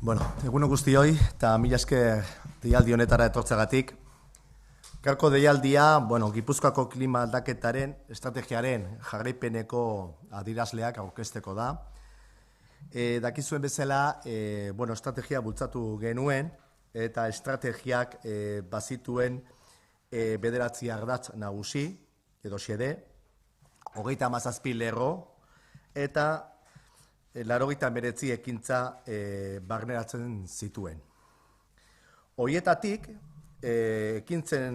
Bueno, egun guztioi eta mila esker deialdi honetara etortzeagatik. Gaurko deialdia, Gipuzkoako klima aldaketaren estrategiaren jarraipeneko adierazleak aurkezteko da. Dakizuen bezala, estrategia bultzatu genuen eta estrategiak bazituen bederatzi ardatz nagusi, edo xede, 37 lerro eta 89 ekintza barneratzen zituen. Horietatik, ekintzen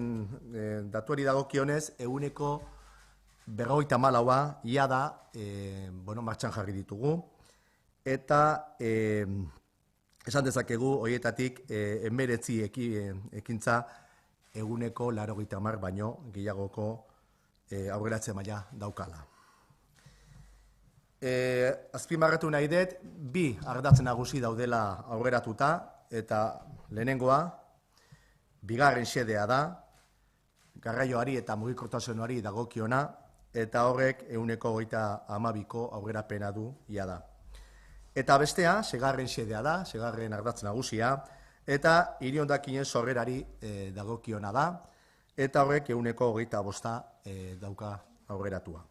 datuari dagokionez, eguneko 54a ia da martxan jarri ditugu, eta esan dezakegu horietatik 19 ekintza eguneko 80 baino gehiagoko aurreratze maila daukala. Azpimarratu nahi dut, bi ardatz nagusi daudela aurreratuta, eta lehenengoa, bigarren xedea da, garraioari eta mugikortasunari dagokiona, eta horrek ehuneko 32ko aurrerapena du ia da. Eta bestea, segarren xedea da, segarren ardatz nagusia, eta hiri hondakinen sorrerari dagokiona da, eta horrek ehuneko 25 dauka aurreratua.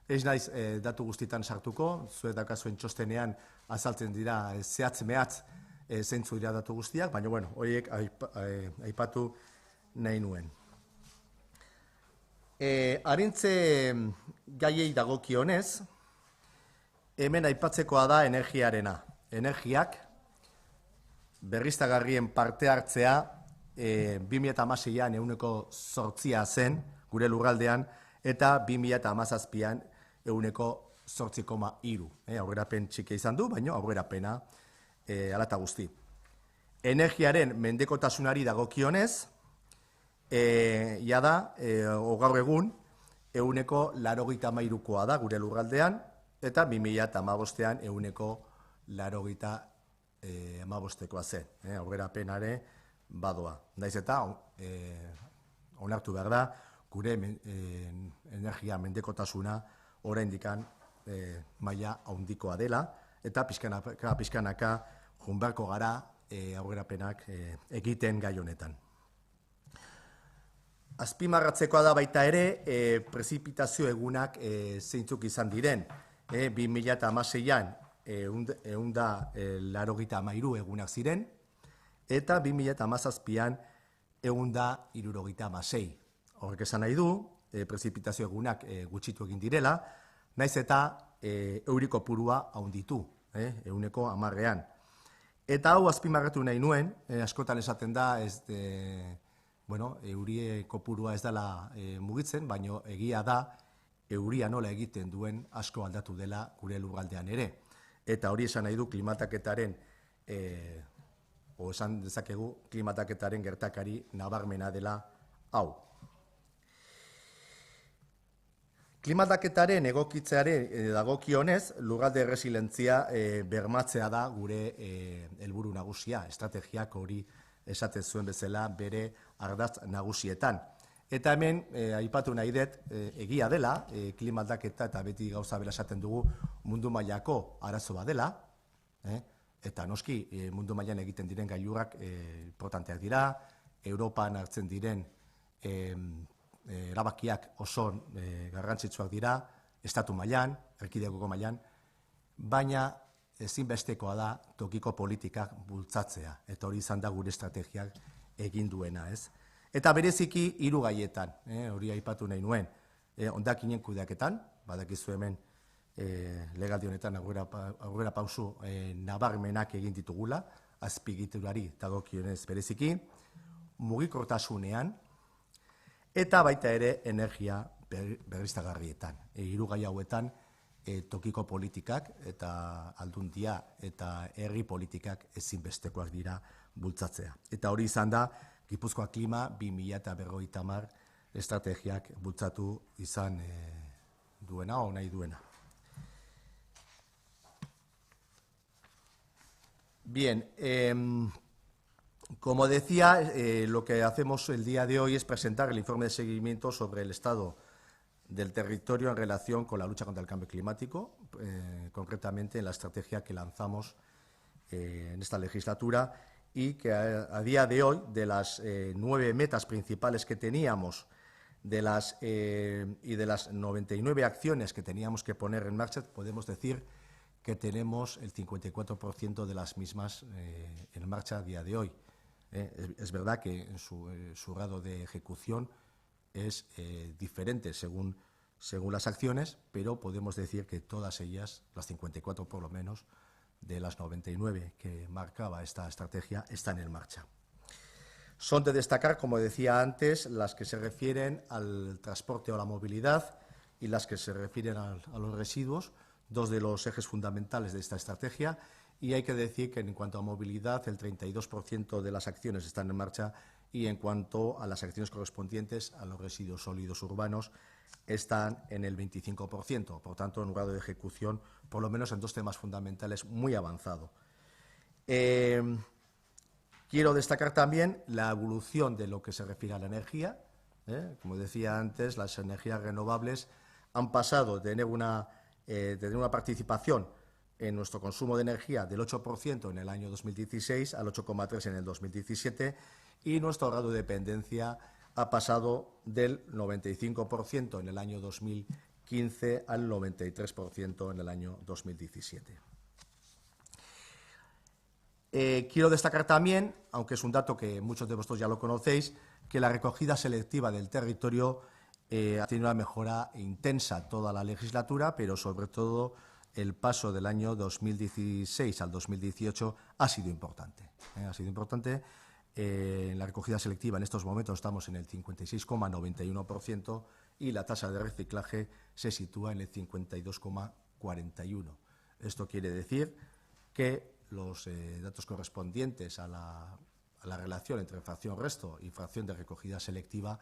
Ez naiz datu guztietan sartuko, zuek dakazuen txostenean azaltzen dira zehatz-mehatz zeintzu dira datu guztiak, baina horiek aipatu nahi nuen. Arintze gaiei dagokionez, hemen aipatzekoa da energiarena. Energiak, berriztagarrien parte hartzea, 2016an ehuneko 8 zen gure lurraldean, eta 2017an ehuneko 8,3. Aurrerapen txikia izan du, baina aurrerapena hala eta guzti. Energiaren mendekotasunari dagokionez, jada, gaur egun, ehuneko 83koa da gure lurraldean, eta 2015an ehuneko 85koa zen. Aurrerapenare badoa. Naiz eta, onartu behar da, gure energia mendekotasuna oraindikan maila handikoa dela, eta pixkanaka junberko gara aurrerapenak egiten gai honetan. Azpimarratzekoa da baita ere, prezipitazio egunak zeintzuk izan diren. 2016an 183 egunak ziren, eta 2017an 176. Horrek esan nahi du, prezipitazio egunak gutxitu egin direla, naiz eta euri kopurua handitu, ehuneko 10ean. Eta hau azpimarratu nahi nuen, askotan esaten da, euri kopurua ez dela mugitzen, baina egia da, euria nola egiten duen asko aldatu dela gure lurraldean ere. Eta hori esan nahi du klimataketaren, esan dezakegu klimataketaren gertakari nabarmena dela hau. Klimataketaren egokitzearen dagokionez, lurralde erresilientzia bermatzea da gure helburu nagusia, estrategiak hori esaten zuen bezala bere ardatz nagusietan. Eta hemen, aipatu nahi dut, egia dela, klimataketa eta beti gauza bera esaten dugu mundu mailako arazoa dela, eta noski mundu mailan egiten diren gailurrak importanteak dira, Europan hartzen diren erabakiak oso garrantzitsuak dira, estatu mailan, erkidegoko mailan, baina ezinbestekoa da tokiko politikak bultzatzea, eta hori izan da gure estrategiak egin duena, ez? Eta bereziki 3 gaietan, hori aipatu nahi nuen, hondakinen kudeaketan, badakizu hemen legaldi honetan aurrera pausu nabarmenak egin ditugula, azpiegiturari dagokionez bereziki, mugikortasunean, eta baita ere energia berriztagarrietan. 3 gai hauetan tokiko politikak eta aldundia eta herri politikak ezinbestekoak dira bultzatzea. Eta hori izan da, Gipuzkoa Klima 2050 estrategiak bultzatu izan duena o nahi duena. Bien, como decía, lo que hacemos el día de hoy es presentar el informe de seguimiento sobre el estado del territorio en relación con la lucha contra el cambio climático, concretamente en la estrategia que lanzamos en esta legislatura, y que a día de hoy, de las 9 metas principales que teníamos y de las 99 acciones que teníamos que poner en marcha, podemos decir que tenemos el 54% de las mismas en marcha a día de hoy. Es verdad que su grado de ejecución es diferente según las acciones, pero podemos decir que todas ellas, las 54 por lo menos, de las 99 que marcaba esta estrategia, están en marcha. Son de destacar, como decía antes, las que se refieren al transporte o a la movilidad y las que se refieren a los residuos, dos de los ejes fundamentales de esta estrategia. Y hay que decir que en cuanto a movilidad, el 32% de las acciones están en marcha, y en cuanto a las acciones correspondientes a los residuos sólidos urbanos, están en el 25%. Por tanto, en un grado de ejecución, por lo menos en dos temas fundamentales, muy avanzado. Quiero destacar también la evolución de lo que se refiere a la energía. Como decía antes, las energías renovables han pasado de tener una participación en nuestro consumo de energía del 8% en el año 2016 al 8,3% en el 2017, y nuestro grado de dependencia ha pasado del 95% en el año 2015 al 93% en el año 2017. Quiero destacar también, aunque es un dato que muchos de vosotros ya lo conocéis, que la recogida selectiva del territorio ha tenido una mejora intensa toda la legislatura, pero sobre todo el paso del año 2016 al 2018 ha sido importante. En la recogida selectiva en estos momentos estamos en el 56,91% y la tasa de reciclaje se sitúa en el 52,41%. Esto quiere decir que los datos correspondientes a la relación entre fracción-resto y fracción de recogida selectiva,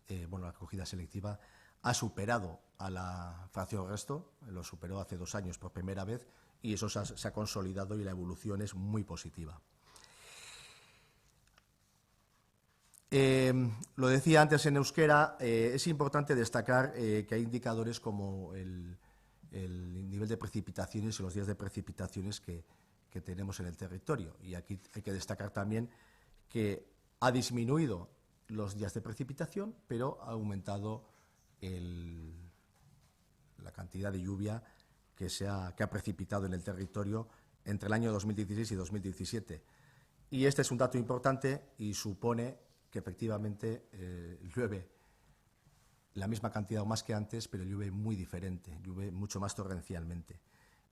la recogida selectiva ha superado a la fracción-resto, lo superó hace 2 años por primera vez, y eso se ha consolidado y la evolución es muy positiva. Lo decía antes en euskera, es importante destacar que hay indicadores como el nivel de precipitaciones y los días de precipitaciones que tenemos en el territorio. Y aquí hay que destacar también que ha disminuido los días de precipitación, pero ha aumentado la cantidad de lluvia que ha precipitado en el territorio entre el año 2016 y 2017. Y este es un dato importante y supone que efectivamente llueve la misma cantidad o más que antes, pero llueve muy diferente, llueve mucho más torrencialmente.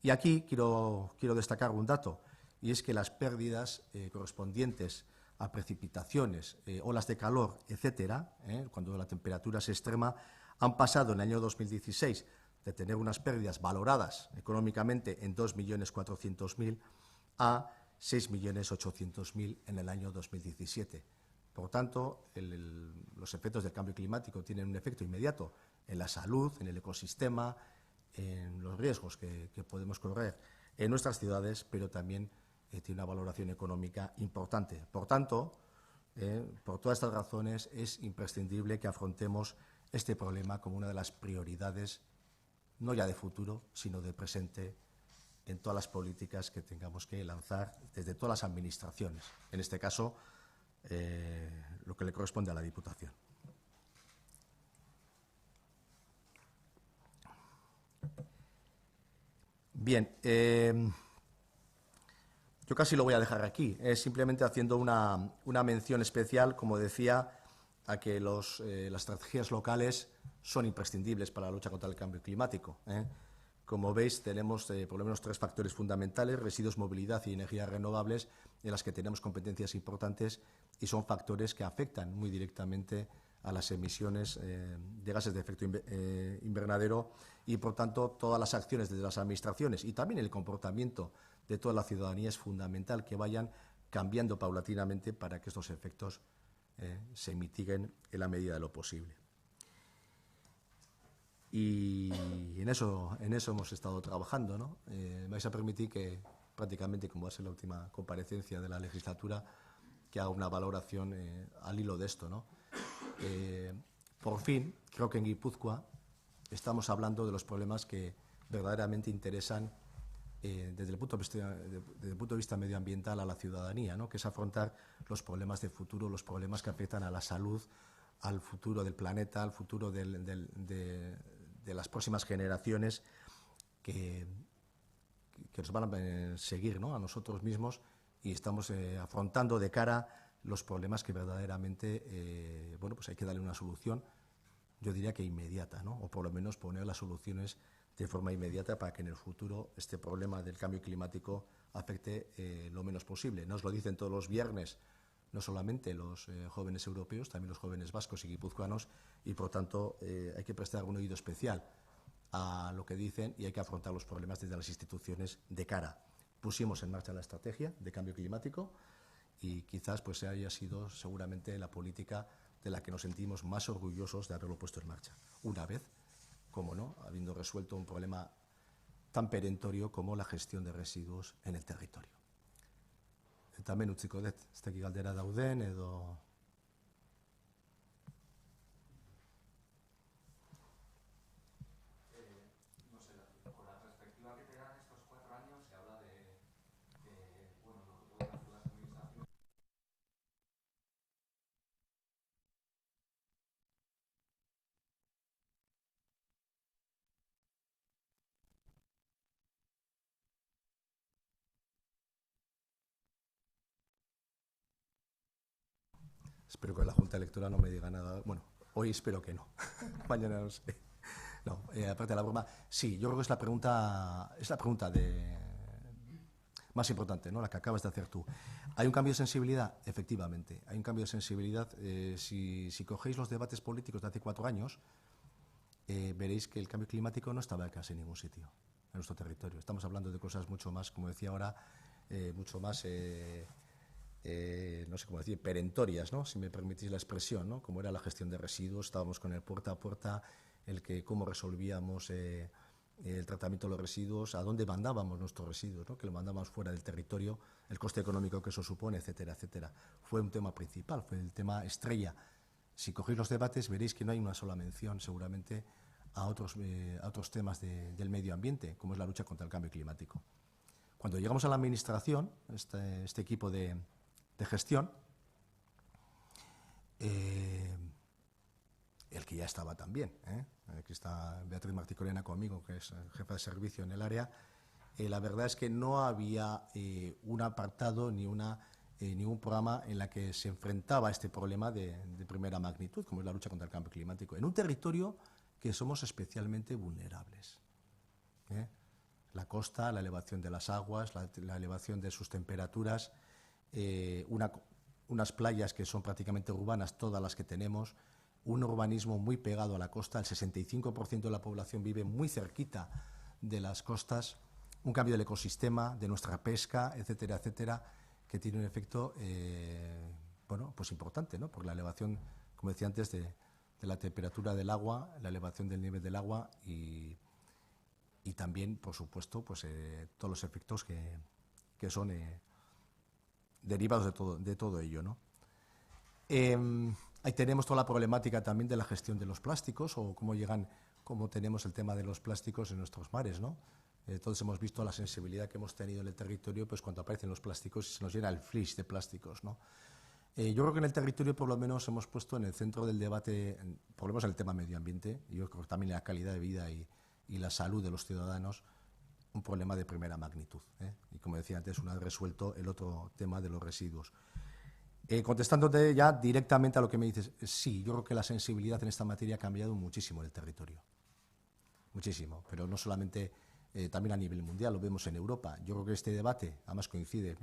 Y aquí quiero destacar un dato, y es que las pérdidas correspondientes a precipitaciones, olas de calor, etcétera, cuando la temperatura es extrema, han pasado en el año 2016 de tener unas pérdidas valoradas económicamente en 2.400.000 a 6.800.000 en el año 2017. Por tanto, los efectos del cambio climático tienen un efecto inmediato en la salud, en el ecosistema, en los riesgos que podemos correr en nuestras ciudades, pero también tiene una valoración económica importante. Por tanto, por todas estas razones, es imprescindible que afrontemos este problema como una de las prioridades, no ya de futuro, sino de presente, en todas las políticas que tengamos que lanzar desde todas las administraciones. En este caso, lo que le corresponde a la Diputación. Bien, yo casi lo voy a dejar aquí, simplemente haciendo una mención especial, como decía, a que las estrategias locales son imprescindibles para la lucha contra el cambio climático. Como veis, tenemos por lo menos 3 factores fundamentales: residuos, movilidad y energías renovables, en las que tenemos competencias importantes, y son factores que afectan muy directamente a las emisiones de gases de efecto invernadero, y, por tanto, todas las acciones desde las administraciones y también el comportamiento de toda la ciudadanía es fundamental que vayan cambiando paulatinamente para que estos efectos se mitiguen en la medida de lo posible. Y en eso hemos estado trabajando, ¿no? Me vais a permitir que prácticamente, como va a ser la última comparecencia de la legislatura, que haga una valoración al hilo de esto, ¿no? Por fin, creo que en Guipúzcoa estamos hablando de los problemas que verdaderamente interesan desde desde el punto de vista medioambiental a la ciudadanía, ¿no? Que es afrontar los problemas de futuro, los problemas que afectan a la salud, al futuro del planeta, al futuro de las próximas generaciones que nos van a seguir, ¿no? A nosotros mismos, y estamos afrontando de cara los problemas que verdaderamente bueno, pues hay que darle una solución, yo diría que inmediata, ¿no? O por lo menos poner las soluciones de forma inmediata para que en el futuro este problema del cambio climático afecte lo menos posible. Nos lo dicen todos los viernes, no solamente los jóvenes europeos, también los jóvenes vascos y guipuzcoanos, y por tanto hay que prestar un oído especial a lo que dicen y hay que afrontar los problemas desde las instituciones de cara. Pusimos en marcha la estrategia de cambio climático y quizás pues haya sido seguramente la política de la que nos sentimos más orgullosos de haberlo puesto en marcha. Una vez, como no, habiendo resuelto un problema tan perentorio como la gestión de residuos en el territorio. También utziko dut, ez dakit galdera dauden edo... Espero que la Junta Electoral no me diga nada. Bueno, hoy espero que no. Mañana no sé. No, aparte de la broma, sí, yo creo que es la pregunta más importante, ¿no? La que acabas de hacer tú. ¿Hay un cambio de sensibilidad? Efectivamente, hay un cambio de sensibilidad. Si cogéis los debates políticos de hace 4 años, veréis que el cambio climático no estaba casi en ningún sitio en nuestro territorio. Estamos hablando de cosas mucho más, como decía ahora, mucho más... no sé cómo decir, perentorias, ¿no? Si me permitís la expresión, ¿no? Como era la gestión de residuos, estábamos con el puerta a puerta, cómo resolvíamos el tratamiento de los residuos, a dónde mandábamos nuestros residuos, ¿no? Que lo mandábamos fuera del territorio, el coste económico que eso supone, etcétera, etcétera. Fue un tema principal, fue el tema estrella. Si cogéis los debates veréis que no hay una sola mención, seguramente, a otros temas del medio ambiente, como es la lucha contra el cambio climático. Cuando llegamos a la administración, este equipo de gestión, el que ya estaba también, aquí está Beatriz Marticorena conmigo, que es jefa de servicio en el área, la verdad es que no había un apartado ni un programa en la que se enfrentaba a este problema de primera magnitud, como es la lucha contra el cambio climático, en un territorio que somos especialmente vulnerables. La costa, la elevación de las aguas, la elevación de sus temperaturas, unas playas que son prácticamente urbanas, todas las que tenemos, un urbanismo muy pegado a la costa, el 65% de la población vive muy cerquita de las costas, un cambio del ecosistema, de nuestra pesca, etcétera, etcétera, que tiene un efecto bueno, pues importante, ¿no? Por la elevación, como decía antes, de la temperatura del agua, la elevación del nivel del agua y también, por supuesto, pues todos los efectos que son derivados de todo ello, ¿no? Ahí tenemos toda la problemática también de la gestión de los plásticos o cómo tenemos el tema de los plásticos en nuestros mares, ¿no? Todos hemos visto la sensibilidad que hemos tenido en el territorio, pues cuando aparecen los plásticos se nos llena el flysch de plásticos, ¿no? Yo creo que en el territorio por lo menos hemos puesto en el centro del debate, por lo menos en el tema medio ambiente, y yo creo que también la calidad de vida y la salud de los ciudadanos, un problema de primera magnitud, y como decía antes, una vez resuelto el otro tema de los residuos. Contestándote ya directamente a lo que me dices, sí, yo creo que la sensibilidad en esta materia ha cambiado muchísimo en el territorio, muchísimo, pero no solamente, también a nivel mundial, lo vemos en Europa. Yo creo que este debate, además coincide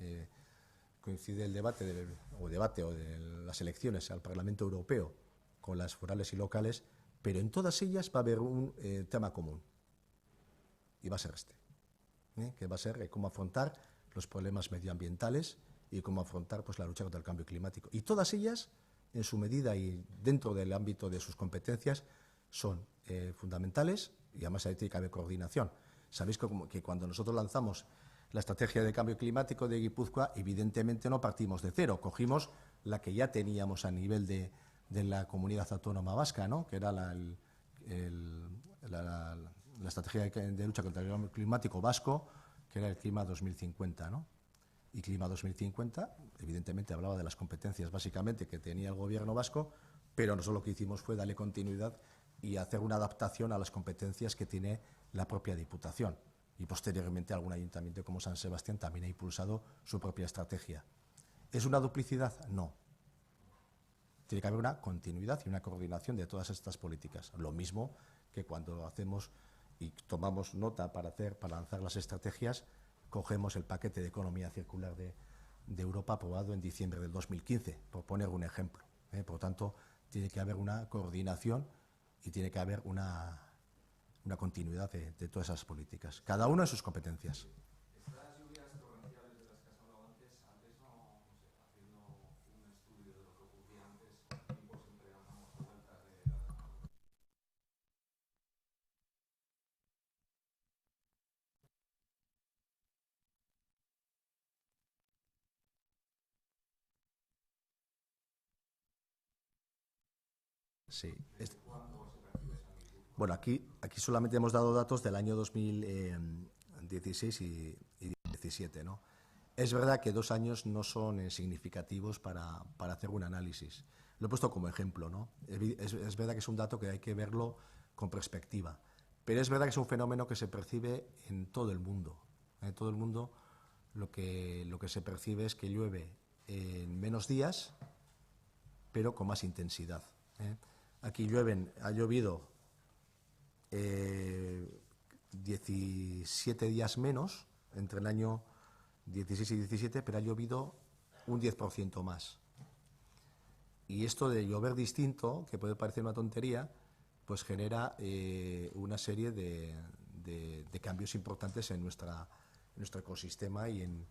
el debate de las elecciones al Parlamento Europeo con las forales y locales, pero en todas ellas va a haber un tema común, y va a ser que va a ser cómo afrontar los problemas medioambientales y cómo afrontar pues, la lucha contra el cambio climático. Y todas ellas, en su medida y dentro del ámbito de sus competencias, son fundamentales y además hay que haber coordinación. Sabéis que cuando nosotros lanzamos la estrategia de cambio climático de Guipúzcoa, evidentemente no partimos de cero, cogimos la que ya teníamos a nivel de la comunidad autónoma vasca, ¿no? Que era la estrategia de lucha contra el cambio climático vasco, que era el Clima 2050, ¿no? Y Clima 2050, evidentemente, hablaba de las competencias básicamente que tenía el gobierno vasco, pero nosotros lo que hicimos fue darle continuidad y hacer una adaptación a las competencias que tiene la propia Diputación. Y posteriormente algún ayuntamiento como San Sebastián también ha impulsado su propia estrategia. ¿Es una duplicidad? No. Tiene que haber una continuidad y una coordinación de todas estas políticas. Lo mismo que cuando hacemos y tomamos nota para lanzar las estrategias, cogemos el paquete de economía circular de Europa aprobado en diciembre del 2015, por poner un ejemplo. Por lo tanto, tiene que haber una coordinación y tiene que haber una continuidad de todas esas políticas, cada uno en sus competencias. Estas lluvias torrenciales de las que has hablado antes no sé, haciendo un estudio de lo que ocurría antes, el tiempo siempre damos vueltas de la... Sí. ¿Cuándo se percibe esa magnitud? Bueno, aquí solamente hemos dado datos del año 2016 y 2017, ¿no? Es verdad que 2 años no son significativos para hacer un análisis. Lo he puesto como ejemplo, ¿no? Es verdad que es un dato que hay que verlo con perspectiva. Pero es verdad que es un fenómeno que se percibe en todo el mundo. En todo el mundo lo que se percibe es que llueve en menos días, pero con más intensidad. Aquí ha llovido 17 días menos entre el año 16 y 17, pero ha llovido un 10% más. Y esto de llover distinto, que puede parecer una tontería, pues genera una serie de cambios importantes en nuestro ecosistema y en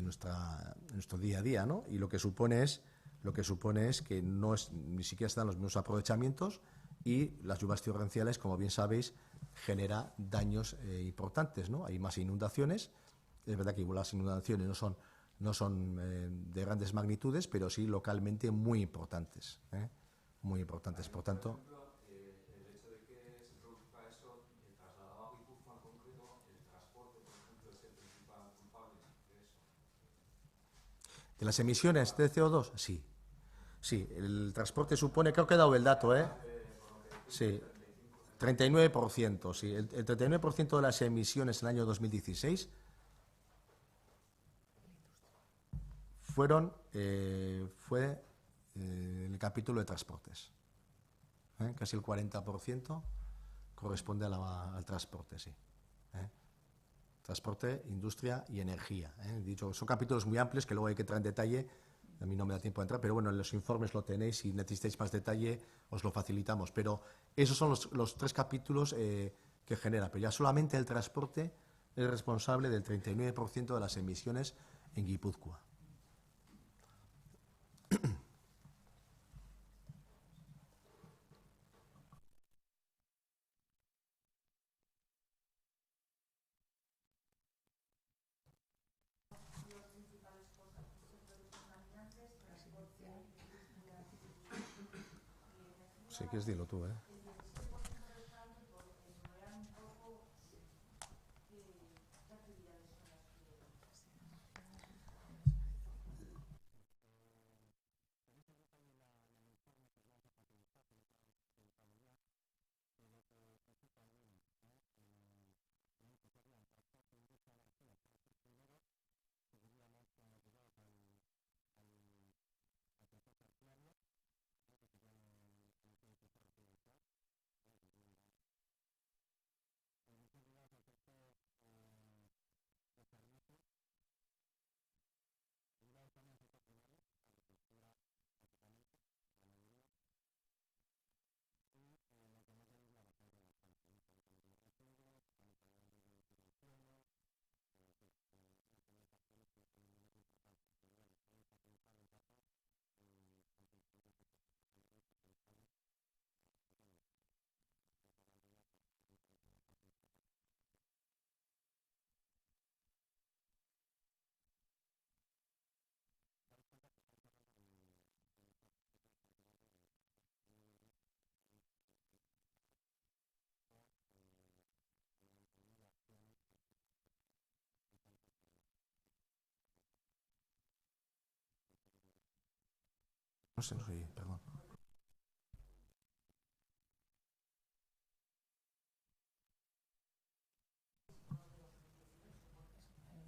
nuestro día a día, ¿no? Y lo que supone es que ni siquiera están los mismos aprovechamientos y las lluvias torrenciales, como bien sabéis, genera daños importantes, ¿no? Hay más inundaciones. Es verdad que las inundaciones no son de grandes magnitudes, pero sí localmente muy importantes, ¿eh? Muy importantes. Por tanto, El hecho de que se produzca eso, trasladado a Guipúzcoa en concreto, el transporte, por ejemplo, es el principal culpable de eso. ¿de las emisiones de CO2? Sí. Sí, el transporte supone, creo que he dado el dato, ¿eh? Sí, 39%, sí. El 39% de las emisiones en el año 2016 fue el capítulo de transportes. Casi el 40% corresponde al transporte, sí. Transporte, industria y energía. Dicho, son capítulos muy amplios que luego hay que entrar en detalle. A mí no me da tiempo de entrar, pero bueno, en los informes lo tenéis. Si necesitáis más detalle, os lo facilitamos. Pero esos son los 3 capítulos que genera. Pero ya solamente el transporte es responsable del 39% de las emisiones en Guipúzcoa. Si quieres, dilo tú, ¿eh? No sé, perdón.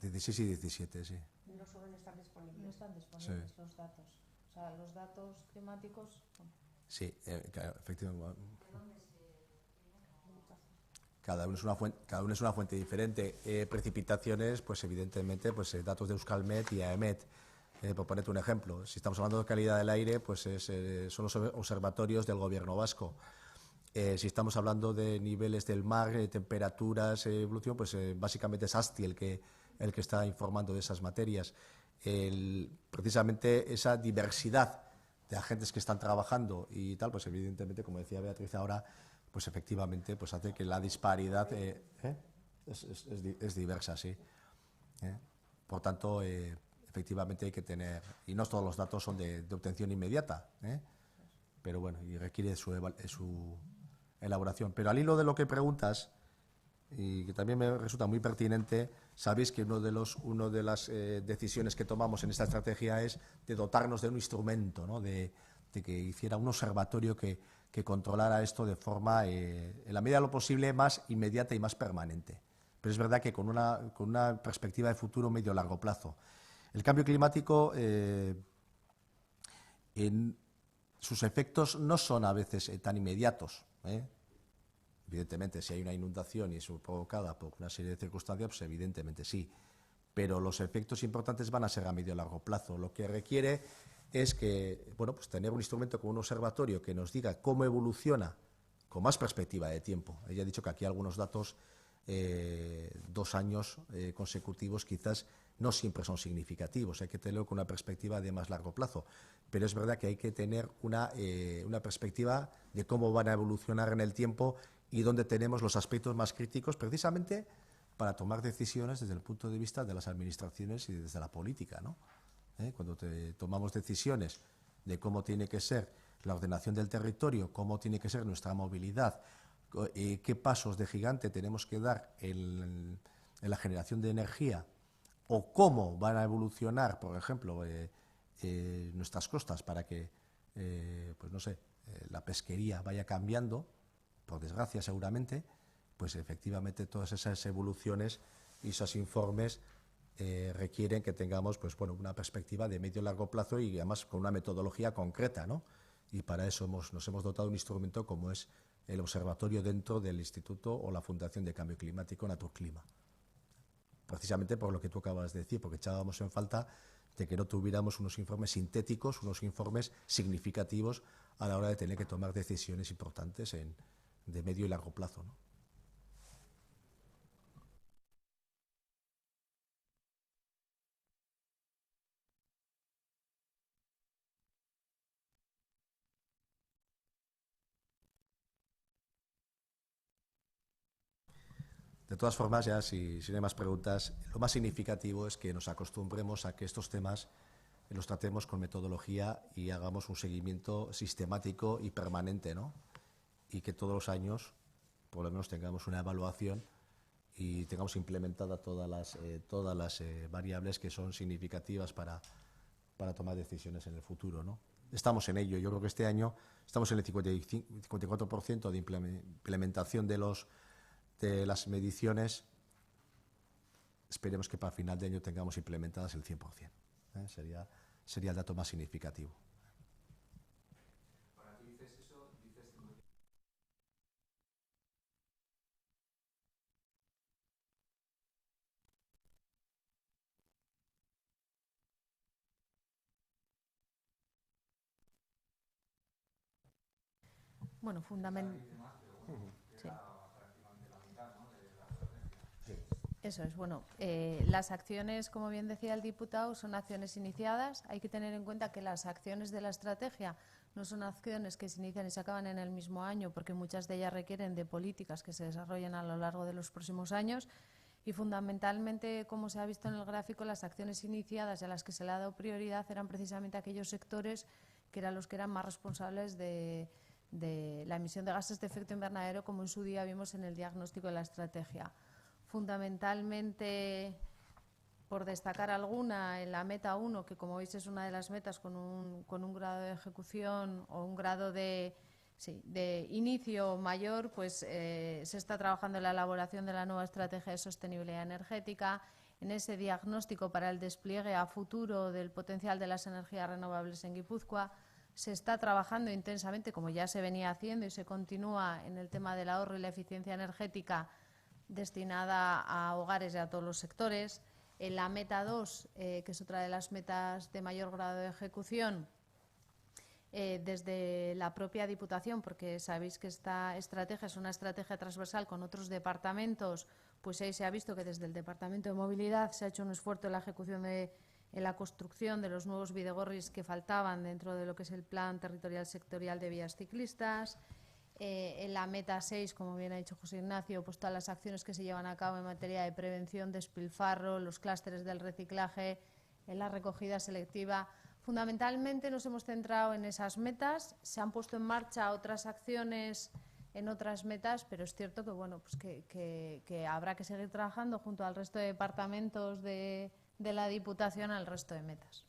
16 y 17, sí. No suelen estar disponibles. No están disponibles Sí. los datos. O sea, los datos climáticos. Sí, claro, efectivamente. Cada uno es una fuente diferente. Precipitaciones, pues evidentemente, pues datos de Euskalmet y AEMET. Por ponerte un ejemplo, si estamos hablando de calidad del aire, pues son los observatorios del Gobierno vasco. Si estamos hablando de niveles del mar, temperaturas, evolución, pues básicamente es ASTI el que está informando de esas materias. Precisamente esa diversidad de agentes que están trabajando y tal, pues evidentemente, como decía Beatriz ahora, pues efectivamente pues hace que la disparidad es diversa, sí. Por tanto, efectivamente hay que tener, y no todos los datos son de obtención inmediata, pero bueno, y requiere su elaboración. Pero al hilo de lo que preguntas, y que también me resulta muy pertinente, sabéis que una de las decisiones que tomamos en esta estrategia es de dotarnos de un instrumento, ¿no? de que hiciera un observatorio que controlara esto de forma, en la medida de lo posible, más inmediata y más permanente. Pero es verdad que con una perspectiva de futuro medio a largo plazo. El cambio climático, en sus efectos no son a veces tan inmediatos. Evidentemente, si hay una inundación y es provocada por una serie de circunstancias, pues evidentemente sí. Pero los efectos importantes van a ser a medio y largo plazo. Lo que requiere es que, bueno, pues tener un instrumento como un observatorio que nos diga cómo evoluciona con más perspectiva de tiempo. Ella ha dicho que aquí algunos datos, 2 años consecutivos, quizás no siempre son significativos. Hay que tenerlo con una perspectiva de más largo plazo. Pero es verdad que hay que tener una perspectiva de cómo van a evolucionar en el tiempo y dónde tenemos los aspectos más críticos, precisamente para tomar decisiones desde el punto de vista de las administraciones y desde la política, ¿no? Cuando tomamos decisiones de cómo tiene que ser la ordenación del territorio, cómo tiene que ser nuestra movilidad, qué pasos de gigante tenemos que dar en la generación de energía, o cómo van a evolucionar, por ejemplo, nuestras costas para que, pues no sé, la pesquería vaya cambiando, por desgracia seguramente, pues efectivamente todas esas evoluciones y esos informes requieren que tengamos, pues bueno, una perspectiva de medio y largo plazo y además con una metodología concreta, ¿no? Y para eso nos hemos dotado de un instrumento como es el observatorio dentro del Instituto o la Fundación de Cambio Climático Naturclima. Precisamente por lo que tú acabas de decir, porque echábamos en falta de que no tuviéramos unos informes sintéticos, unos informes significativos a la hora de tener que tomar decisiones importantes de medio y largo plazo, ¿no? De todas formas, ya si no hay más preguntas, lo más significativo es que nos acostumbremos a que estos temas los tratemos con metodología y hagamos un seguimiento sistemático y permanente, ¿no? Y que todos los años, por lo menos, tengamos una evaluación y tengamos implementadas todas las variables que son significativas para tomar decisiones en el futuro, ¿no? Estamos en ello. Yo creo que este año estamos en el 54% de implementación de las mediciones. Esperemos que para final de año tengamos implementadas el 100%. Sería el dato más significativo. Ahora tú dices eso, dices... Bueno, fundamentalmente. Sí. Eso es, bueno, las acciones, como bien decía el diputado, son acciones iniciadas. Hay que tener en cuenta que las acciones de la estrategia no son acciones que se inician y se acaban en el mismo año, porque muchas de ellas requieren de políticas que se desarrollen a lo largo de los próximos años. Y fundamentalmente, como se ha visto en el gráfico, las acciones iniciadas y a las que se le ha dado prioridad eran precisamente aquellos sectores que eran los que eran más responsables de la emisión de gases de efecto invernadero, como en su día vimos en el diagnóstico de la estrategia. Fundamentalmente Por destacar alguna, en la meta 1, que como veis es una de las metas con un grado de ejecución o un grado de inicio mayor, pues se está trabajando en la elaboración de la nueva estrategia de sostenibilidad energética, en ese diagnóstico para el despliegue a futuro del potencial de las energías renovables en Guipúzcoa. Se está trabajando intensamente, como ya se venía haciendo y se continúa, en el tema del ahorro y la eficiencia energética destinada a hogares y a todos los sectores. En la meta 2, que es otra de las metas de mayor grado de ejecución, desde la propia Diputación, porque sabéis que esta estrategia es una estrategia transversal con otros departamentos, pues ahí se ha visto que desde el Departamento de Movilidad se ha hecho un esfuerzo en la ejecución en la construcción de los nuevos bidegorris que faltaban dentro de lo que es el Plan Territorial Sectorial de Vías Ciclistas. En la meta 6, como bien ha dicho José Ignacio, pues todas las acciones que se llevan a cabo en materia de prevención, despilfarro, los clústeres del reciclaje, en la recogida selectiva. Fundamentalmente nos hemos centrado en esas metas, se han puesto en marcha otras acciones en otras metas, pero es cierto que, bueno, pues que habrá que seguir trabajando junto al resto de departamentos de la Diputación al resto de metas.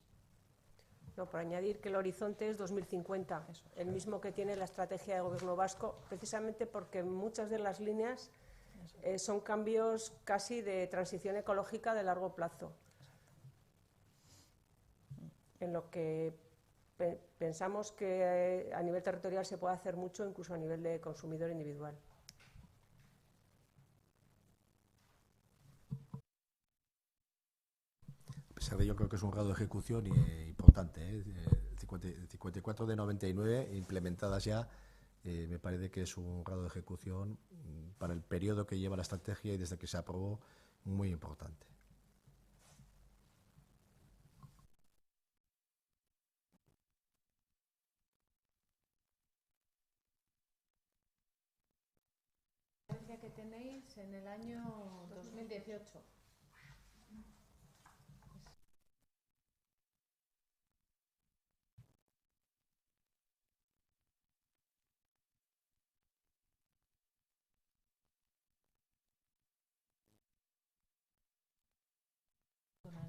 No, por añadir que el horizonte es 2050, el mismo que tiene la estrategia de gobierno vasco, precisamente porque muchas de las líneas son cambios casi de transición ecológica de largo plazo, en lo que pensamos que a nivel territorial se puede hacer mucho, incluso a nivel de consumidor individual. A pesar de ello, creo que es un grado de ejecución importante, 54 de 99 implementadas ya, me parece que es un grado de ejecución para el periodo que lleva la estrategia y desde que se aprobó muy importante. Que tenéis en el año 2018.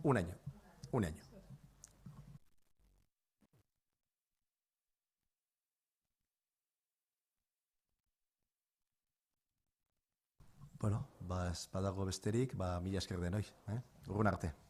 Un año. Bueno, badago besterik, mila esker denoi. Egun arte.